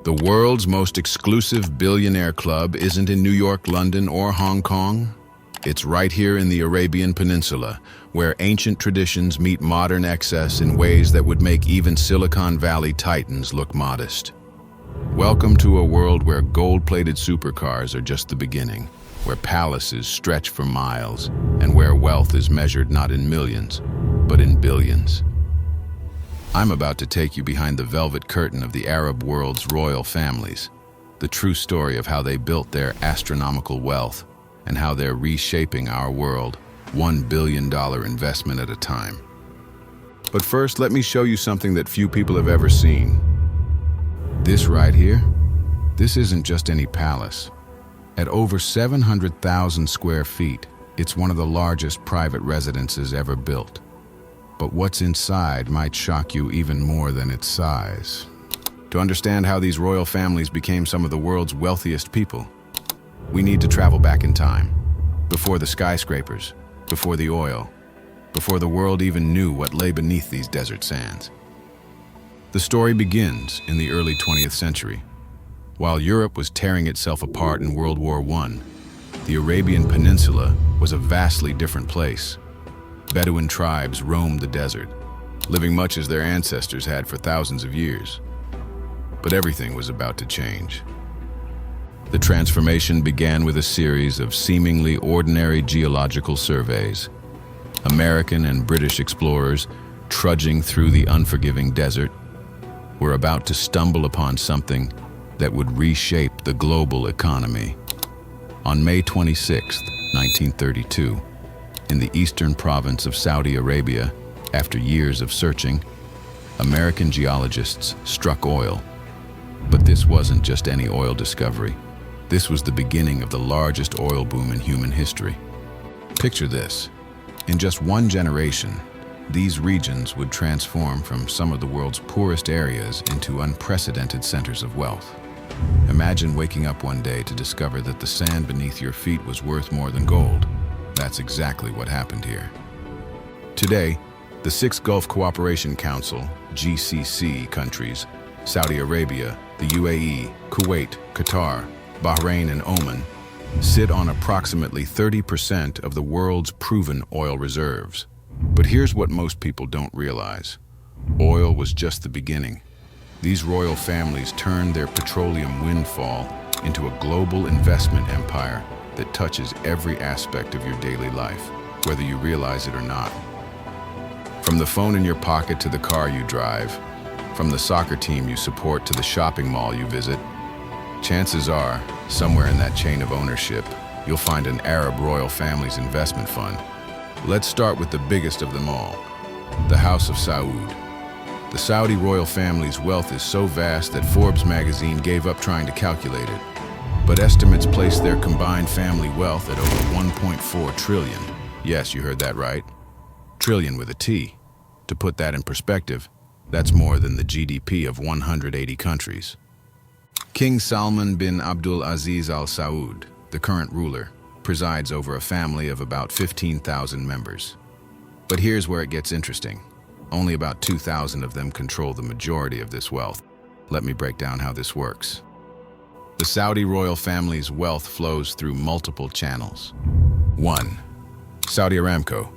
The world's most exclusive billionaire club isn't in New York, London, or Hong Kong. It's right here in the Arabian Peninsula, where ancient traditions meet modern excess in ways that would make even Silicon Valley titans look modest. Welcome to a world where gold-plated supercars are just the beginning, where palaces stretch for miles, and where wealth is measured not in millions, but in billions. I'm about to take you behind the velvet curtain of the Arab world's royal families, the true story of how they built their astronomical wealth and how they're reshaping our world, $1 billion investment at a time. But first, let me show you something that few people have ever seen. This right here, this isn't just any palace. At over 700,000 square feet, it's one of the largest private residences ever built. But what's inside might shock you even more than its size. To understand how these royal families became some of the world's wealthiest people, we need to travel back in time, before the skyscrapers, before the oil, before the world even knew what lay beneath these desert sands. The story begins in the early 20th century. While Europe was tearing itself apart in World War I, the Arabian Peninsula was a vastly different place. Bedouin tribes roamed the desert, living much as their ancestors had for thousands of years. But everything was about to change. The transformation began with a series of seemingly ordinary geological surveys. American and British explorers, trudging through the unforgiving desert, were about to stumble upon something that would reshape the global economy. On May 26, 1932, in the eastern province of Saudi Arabia, after years of searching, American geologists struck oil. But this wasn't just any oil discovery. This was the beginning of the largest oil boom in human history. Picture this. In just one generation, these regions would transform from some of the world's poorest areas into unprecedented centers of wealth. Imagine waking up one day to discover that the sand beneath your feet was worth more than gold. That's exactly what happened here. Today, the six Gulf Cooperation Council, GCC countries, Saudi Arabia, the UAE, Kuwait, Qatar, Bahrain, and Oman, sit on approximately 30% of the world's proven oil reserves. But here's what most people don't realize. Oil was just the beginning. These royal families turned their petroleum windfall into a global investment empire that touches every aspect of your daily life, whether you realize it or not. From the phone in your pocket to the car you drive, from the soccer team you support to the shopping mall you visit, chances are, somewhere in that chain of ownership, you'll find an Arab royal family's investment fund. Let's start with the biggest of them all, the House of Saud. The Saudi royal family's wealth is so vast that Forbes magazine gave up trying to calculate it. But estimates place their combined family wealth at over 1.4 trillion. Yes, you heard that right. Trillion with a T. To put that in perspective, that's more than the GDP of 180 countries. King Salman bin Abdul Aziz Al Saud, the current ruler, presides over a family of about 15,000 members. But here's where it gets interesting. Only about 2,000 of them control the majority of this wealth. Let me break down how this works. The Saudi royal family's wealth flows through multiple channels. 1. Saudi Aramco,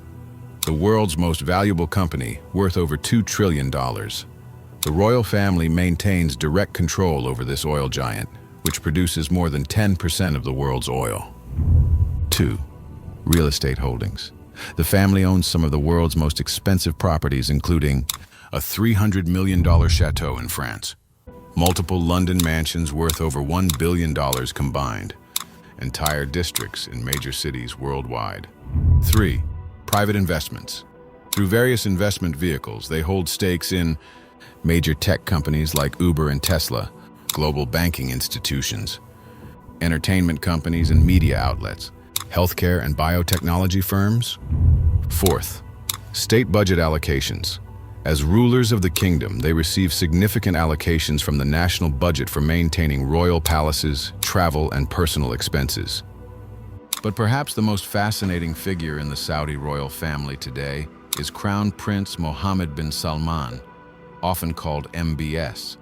the world's most valuable company, worth over $2 trillion. The royal family maintains direct control over this oil giant, which produces more than 10% of the world's oil. 2. Real estate holdings. The family owns some of the world's most expensive properties, including a $300 million chateau in France, multiple London mansions worth over $1 billion combined, entire districts in major cities worldwide. 3. Private investments. Through various investment vehicles, they hold stakes in major tech companies like Uber and Tesla, global banking institutions, entertainment companies and media outlets, healthcare and biotechnology firms. 4th, state budget allocations. As rulers of the kingdom, they receive significant allocations from the national budget for maintaining royal palaces, travel, and personal expenses. But perhaps the most fascinating figure in the Saudi royal family today is Crown Prince Mohammed bin Salman, often called MBS.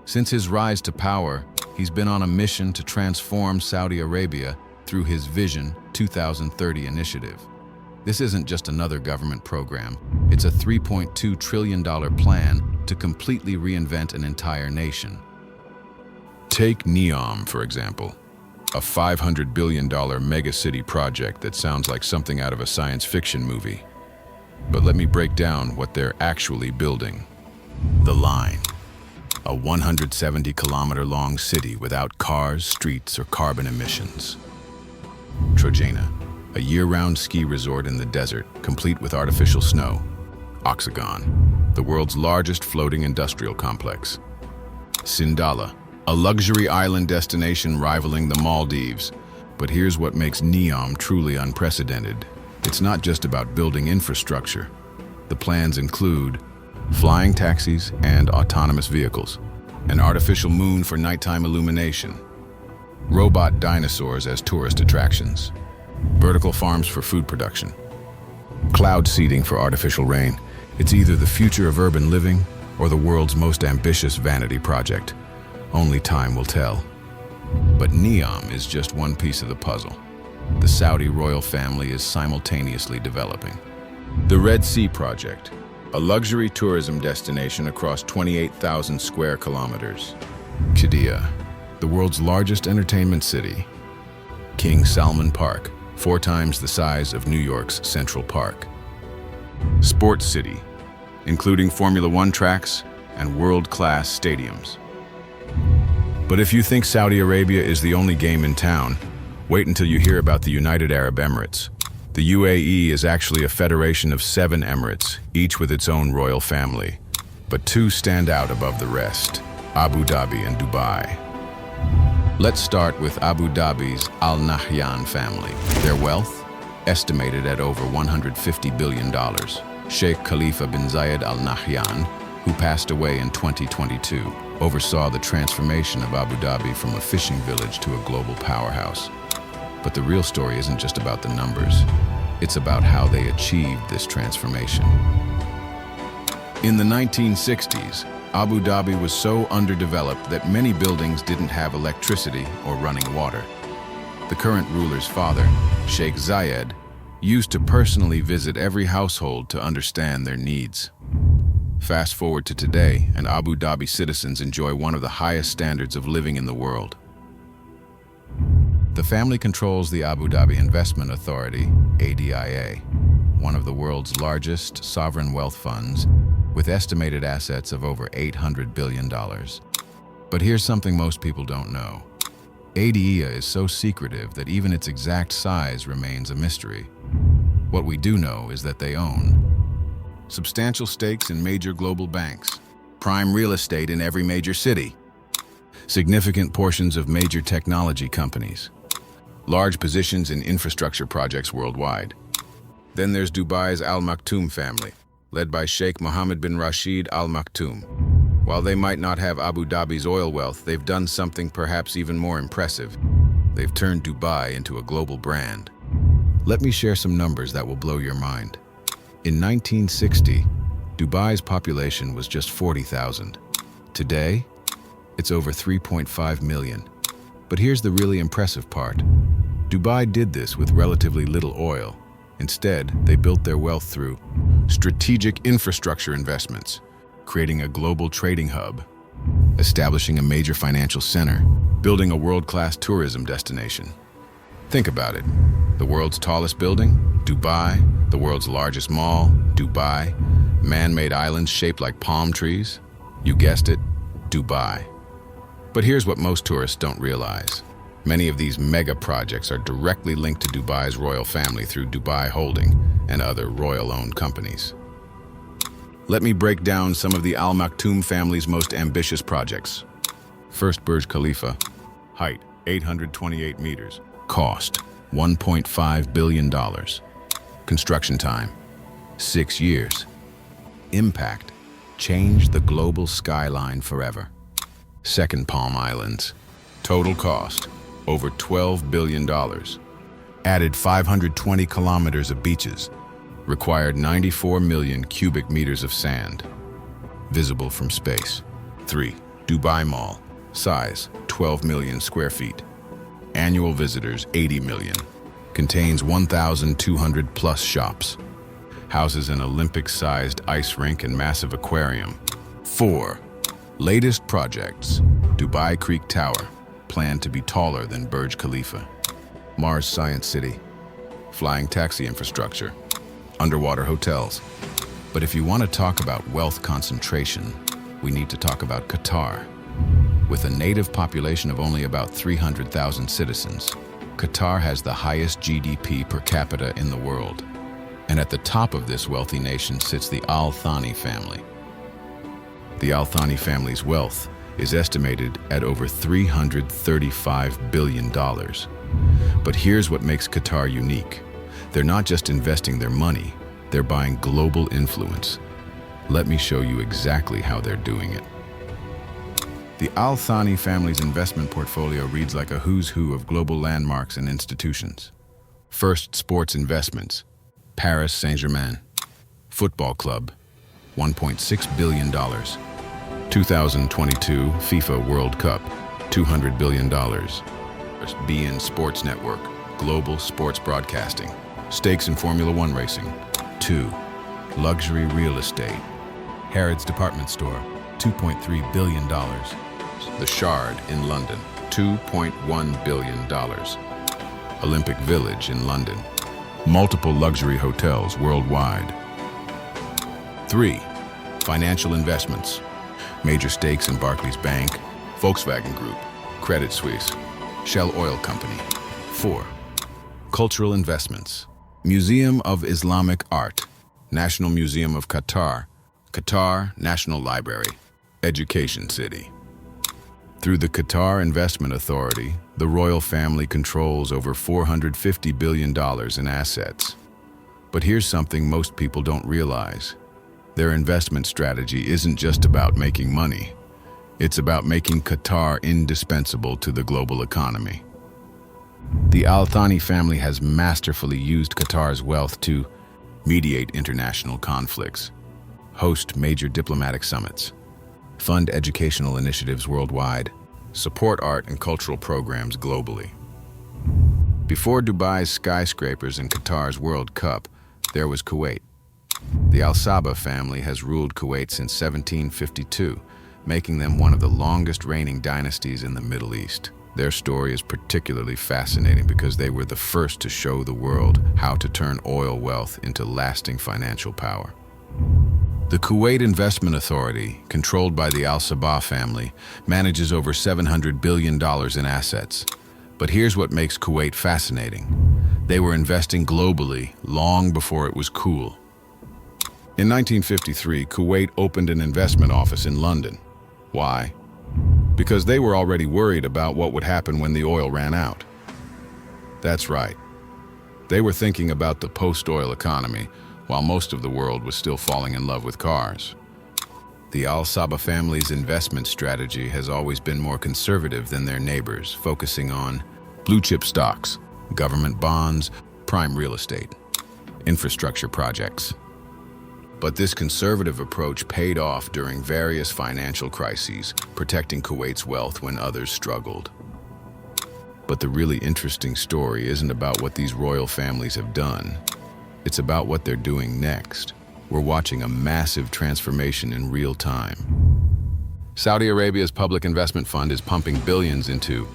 Since his rise to power, he's been on a mission to transform Saudi Arabia through his Vision 2030 initiative. This isn't just another government program, it's a $3.2 trillion plan to completely reinvent an entire nation. Take NEOM, for example, a $500 billion mega-city project that sounds like something out of a science fiction movie. But let me break down what they're actually building. The Line, a 170-kilometer-long city without cars, streets, or carbon emissions. Trillionaire, a year-round ski resort in the desert, complete with artificial snow. Oxagon, the world's largest floating industrial complex. Sindala, a luxury island destination rivaling the Maldives. But here's what makes NEOM truly unprecedented. It's not just about building infrastructure. The plans include flying taxis and autonomous vehicles, an artificial moon for nighttime illumination, robot dinosaurs as tourist attractions, vertical farms for food production, cloud seeding for artificial rain. It's either the future of urban living or the world's most ambitious vanity project. Only time will tell. But NEOM is just one piece of the puzzle. The Saudi royal family is simultaneously developing the Red Sea Project, a luxury tourism destination across 28,000 square kilometers. Qiddiya, the world's largest entertainment city. King Salman Park, 4 times the size of New York's Central Park. Sports City, including Formula One tracks and world-class stadiums. But if you think Saudi Arabia is the only game in town, wait until you hear about the United Arab Emirates. The UAE is actually a federation of 7 emirates, each with its own royal family. But 2 stand out above the rest: Abu Dhabi and Dubai. Let's start with Abu Dhabi's Al Nahyan family. Their wealth, estimated at over $150 billion. Sheikh Khalifa bin Zayed Al Nahyan, who passed away in 2022, oversaw the transformation of Abu Dhabi from a fishing village to a global powerhouse. But the real story isn't just about the numbers. It's about how they achieved this transformation. In the 1960s, Abu Dhabi was so underdeveloped that many buildings didn't have electricity or running water. The current ruler's father, Sheikh Zayed, used to personally visit every household to understand their needs. Fast forward to today, and Abu Dhabi citizens enjoy one of the highest standards of living in the world. The family controls the Abu Dhabi Investment Authority, ADIA, one of the world's largest sovereign wealth funds, with estimated assets of over $800 billion. But here's something most people don't know. ADIA is so secretive that even its exact size remains a mystery. What we do know is that they own substantial stakes in major global banks, prime real estate in every major city, significant portions of major technology companies, large positions in infrastructure projects worldwide. Then there's Dubai's Al Maktoum family, led by Sheikh Mohammed bin Rashid Al Maktoum. While they might not have Abu Dhabi's oil wealth, they've done something perhaps even more impressive. They've turned Dubai into a global brand. Let me share some numbers that will blow your mind. In 1960, Dubai's population was just 40,000. Today, it's over 3.5 million. But here's the really impressive part. Dubai did this with relatively little oil. Instead, they built their wealth through strategic infrastructure investments, creating a global trading hub, establishing a major financial center, building a world-class tourism destination. Think about it. The world's tallest building, Dubai. The world's largest mall, Dubai. Man-made islands shaped like palm trees. You guessed it, Dubai. But here's what most tourists don't realize. Many of these mega projects are directly linked to Dubai's royal family through Dubai Holding and other royal-owned companies. Let me break down some of the Al Maktoum family's most ambitious projects. First, Burj Khalifa. Height, 828 meters. Cost, $1.5 billion. Construction time, 6 years. Impact, change the global skyline forever. Second, Palm Islands. Total cost, over $12 billion. Added 520 kilometers of beaches. Required 94 million cubic meters of sand. Visible from space. 3. Dubai Mall, size 12 million square feet. Annual visitors 80 million. Contains 1,200 plus shops. Houses an Olympic-sized ice rink and massive aquarium. 4. Latest projects. Dubai Creek Tower, planned to be taller than Burj Khalifa. Mars Science City. Flying taxi infrastructure. Underwater hotels. But if you want to talk about wealth concentration, we need to talk about Qatar. With a native population of only about 300,000 citizens, Qatar has the highest GDP per capita in the world. And at the top of this wealthy nation sits the Al Thani family. The Al Thani family's wealth is estimated at over $335 billion. But here's what makes Qatar unique. They're not just investing their money, they're buying global influence. Let me show you exactly how they're doing it. The Al Thani family's investment portfolio reads like a who's who of global landmarks and institutions. First, sports investments. Paris Saint-Germain. Football club. $1.6 billion. 2022 FIFA World Cup. $200 billion. beIN Sports Network. Global sports broadcasting. Stakes in Formula One racing. 2. Luxury real estate. Harrods Department Store. $2.3 billion. The Shard in London. $2.1 billion. Olympic Village in London. Multiple luxury hotels worldwide. 3. Financial investments. Major stakes in Barclays Bank, Volkswagen Group, Credit Suisse, Shell Oil Company. 4. Cultural investments. Museum of Islamic Art, National Museum of Qatar, Qatar National Library, Education City. Through the Qatar Investment Authority, the royal family controls over $450 billion in assets. But here's something most people don't realize. Their investment strategy isn't just about making money. It's about making Qatar indispensable to the global economy. The Al Thani family has masterfully used Qatar's wealth to mediate international conflicts, host major diplomatic summits, fund educational initiatives worldwide, support art and cultural programs globally. Before Dubai's skyscrapers and Qatar's World Cup, there was Kuwait. The Al Sabah family has ruled Kuwait since 1752, making them one of the longest reigning dynasties in the Middle East. Their story is particularly fascinating because they were the first to show the world how to turn oil wealth into lasting financial power. The Kuwait Investment Authority, controlled by the Al Sabah family, manages over $700 billion in assets. But here's what makes Kuwait fascinating. They were investing globally long before it was cool. In 1953, Kuwait opened an investment office in London. Why? Because they were already worried about what would happen when the oil ran out. That's right. They were thinking about the post-oil economy, while most of the world was still falling in love with cars. The Al Sabah family's investment strategy has always been more conservative than their neighbors, focusing on blue-chip stocks, government bonds, prime real estate, infrastructure projects. But this conservative approach paid off during various financial crises, protecting Kuwait's wealth when others struggled. But the really interesting story isn't about what these royal families have done. It's about what they're doing next. We're watching a massive transformation in real time. Saudi Arabia's public investment fund is pumping billions into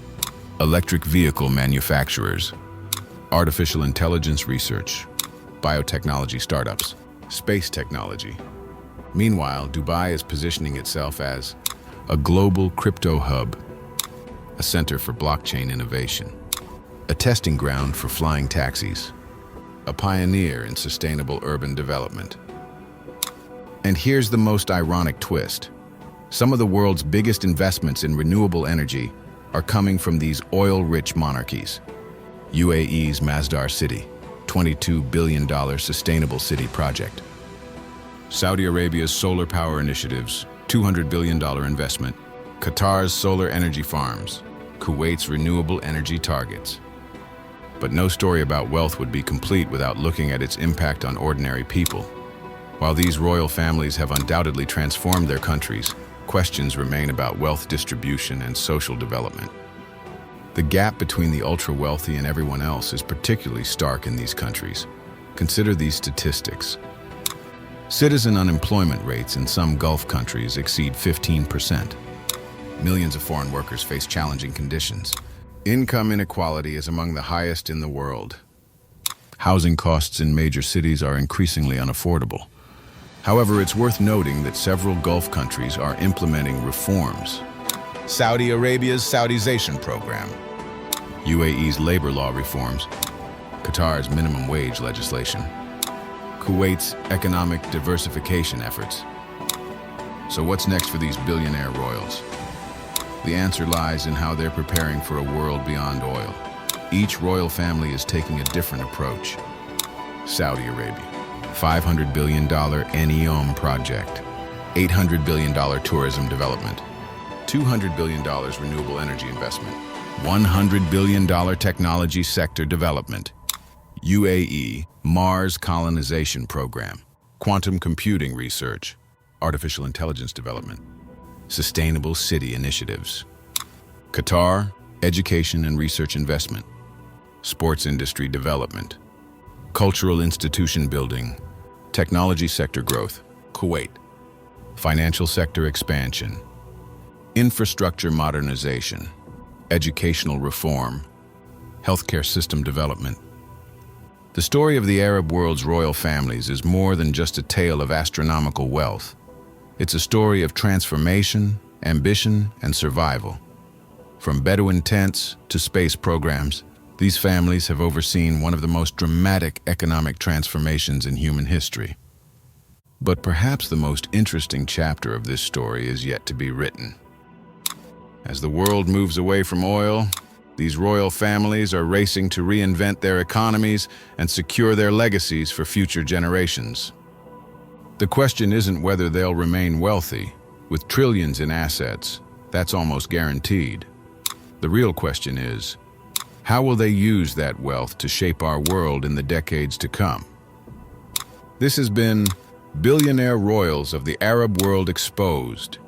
electric vehicle manufacturers, artificial intelligence research, biotechnology startups, space technology. Meanwhile, Dubai is positioning itself as a global crypto hub, a center for blockchain innovation, a testing ground for flying taxis, a pioneer in sustainable urban development. And here's the most ironic twist. Some of the world's biggest investments in renewable energy are coming from these oil-rich monarchies. UAE's Masdar City, $22 billion sustainable city project. Saudi Arabia's solar power initiatives, $200 billion investment. Qatar's solar energy farms. Kuwait's renewable energy targets. But no story about wealth would be complete without looking at its impact on ordinary people. While these royal families have undoubtedly transformed their countries, questions remain about wealth distribution and social development. The gap between the ultra-wealthy and everyone else is particularly stark in these countries. Consider these statistics. Citizen unemployment rates in some Gulf countries exceed 15%. Millions of foreign workers face challenging conditions. Income inequality is among the highest in the world. Housing costs in major cities are increasingly unaffordable. However, it's worth noting that several Gulf countries are implementing reforms. Saudi Arabia's Saudization program, UAE's labor law reforms, Qatar's minimum wage legislation, Kuwait's economic diversification efforts. So what's next for these billionaire royals? The answer lies in how they're preparing for a world beyond oil. Each royal family is taking a different approach. Saudi Arabia, $500 billion NEOM project, $800 billion tourism development, $200 billion renewable energy investment, $100 billion technology sector development. UAE, Mars colonization program, quantum computing research, artificial intelligence development, sustainable city initiatives. Qatar, education and research investment, sports industry development, cultural institution building, technology sector growth. Kuwait, financial sector expansion, infrastructure modernization, educational reform, healthcare system development. The story of the Arab world's royal families is more than just a tale of astronomical wealth. It's a story of transformation, ambition, and survival. From Bedouin tents to space programs, these families have overseen one of the most dramatic economic transformations in human history. But perhaps the most interesting chapter of this story is yet to be written. As the world moves away from oil, these royal families are racing to reinvent their economies and secure their legacies for future generations. The question isn't whether they'll remain wealthy. With trillions in assets, that's almost guaranteed. The real question is, how will they use that wealth to shape our world in the decades to come? This has been Billionaire Royals of the Arab World Exposed.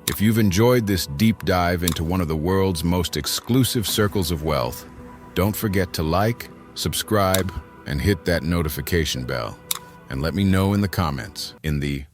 If you've enjoyed this deep dive into one of the world's most exclusive circles of wealth, don't forget to like, subscribe, and hit that notification bell. And let me know in the comments, in the